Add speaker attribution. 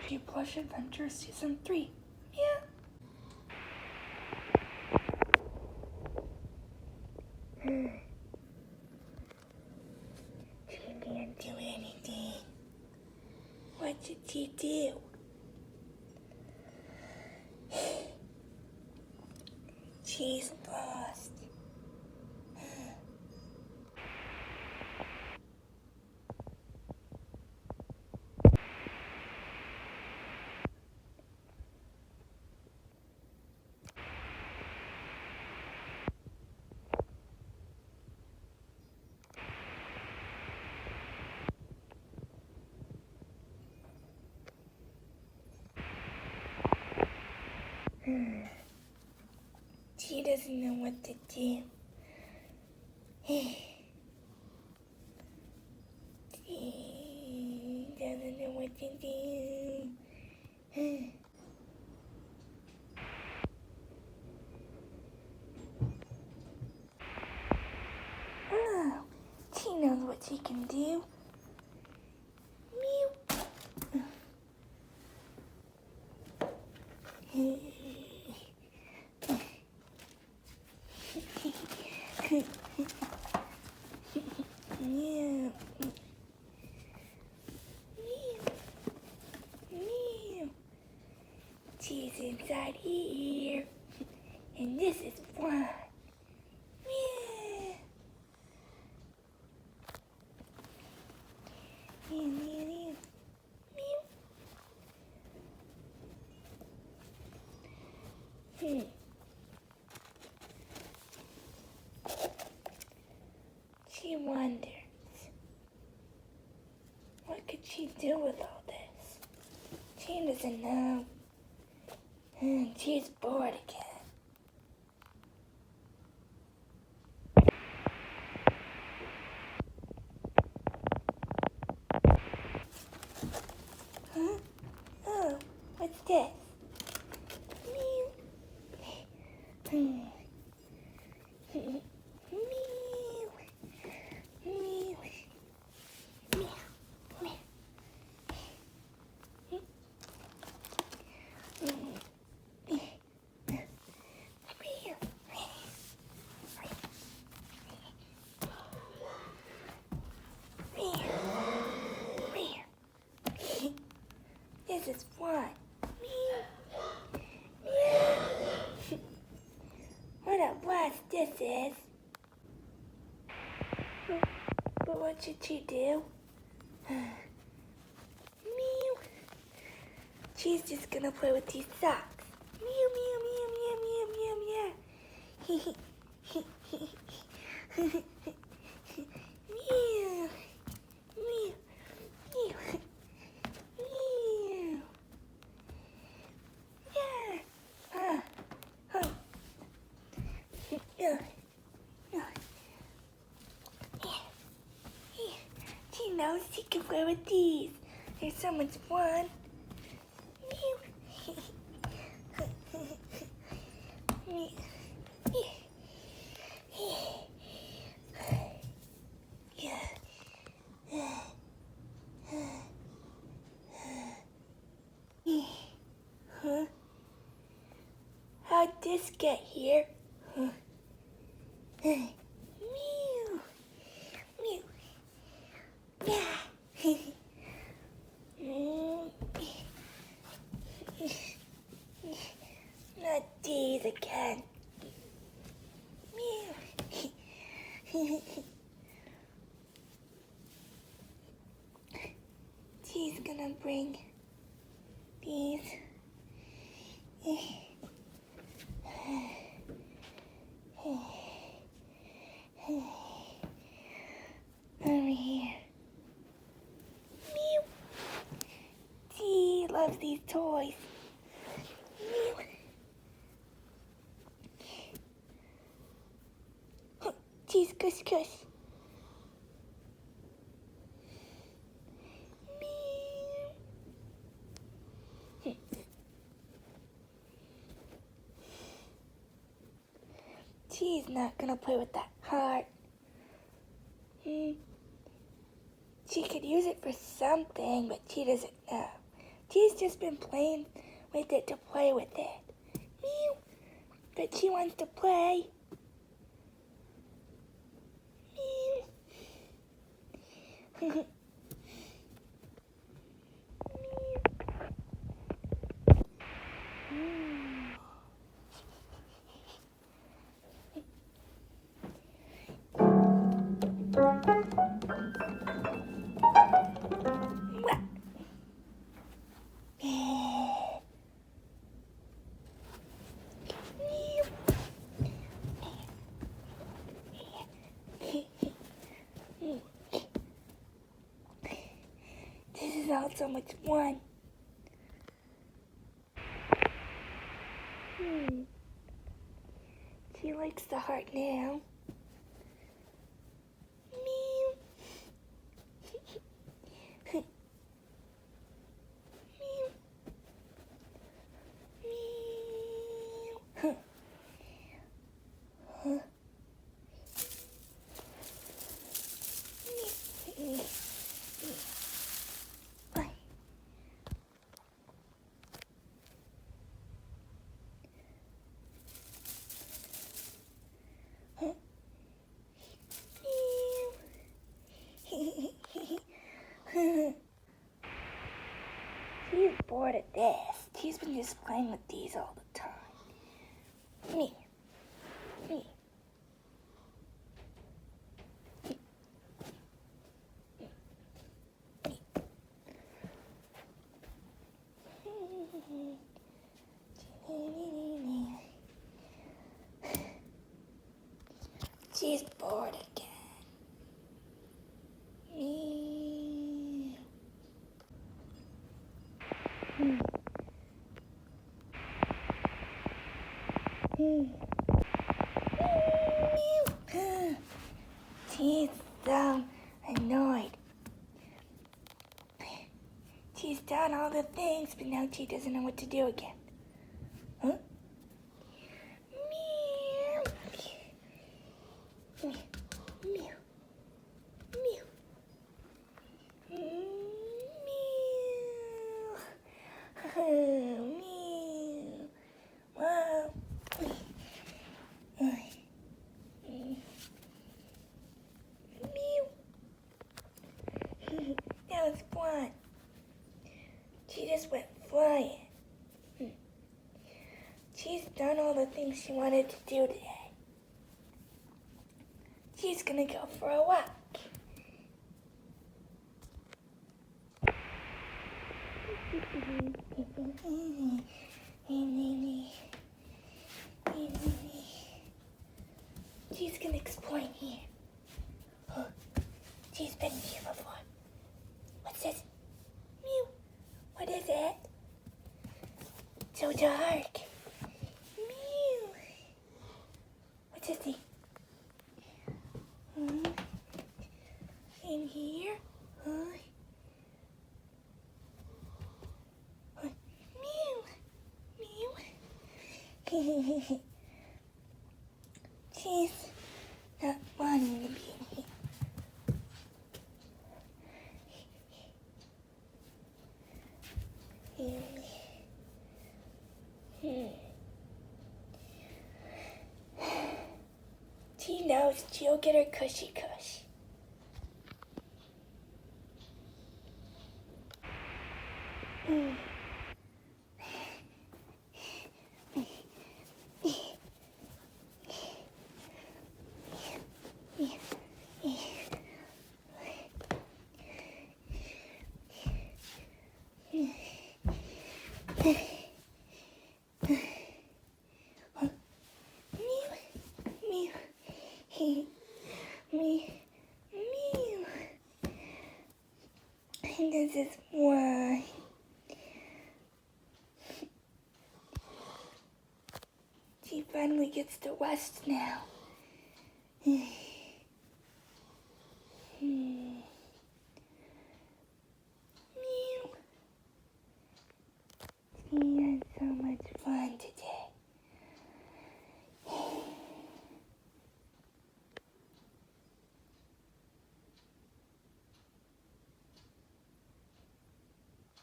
Speaker 1: G Plush Adventure Season 3. Yeah. She didn't do anything. What did she do? She's lost. She doesn't know what to do. She doesn't know what to do. Oh, she knows what she can do. Mew. Mew. Mew. She's inside here, and this is one. Mew. Mew, mew, mew. Mew. She wonders, what could she do with all this? She doesn't know. And she's bored again. Huh? Oh, what's this? Mew. Mew. Mew. Mew. This is fun. What a blast this is. But what should she do? Mew. She's just gonna play with these socks. Mew, mew, mew, mew, mew, mew, mew. Mew. Mew. Mew. Mew. Yeah. She knows she can play with these. There's so much fun. Huh? How'd this get here? Huh? Mew. Mew. Yeah. Not these again. Mew. She's gonna bring these. Over here. Mew. She loves these toys. Mew. She's kush kush. Mew. She's not gonna play with that heart. She could use it for something, but she doesn't know. She's just been playing with it to play with it. Meow. But she wants to play. Meow. This is all so much fun. She likes the heart now. Meow. Meow. Meow. Huh. Huh. She's bored of this. She's been just playing with these all the time. Me. Me. She's bored again. She's so annoyed. She's done all the things, but now she doesn't know what to do again. Huh? Meow. Meow. Meow. Meow. Meow. Wow. That was fun. She just went flying. She's done all the things she wanted to do today. She's gonna go for a walk. She's gonna explain here. Huh. She's been here before. What's this? Mew. What is it? So dark. Mew. What's this thing? In here? Mew. Mew. She's not wanting to be in here. She knows she'll get her cushy cush. And this is why she finally gets to rest now.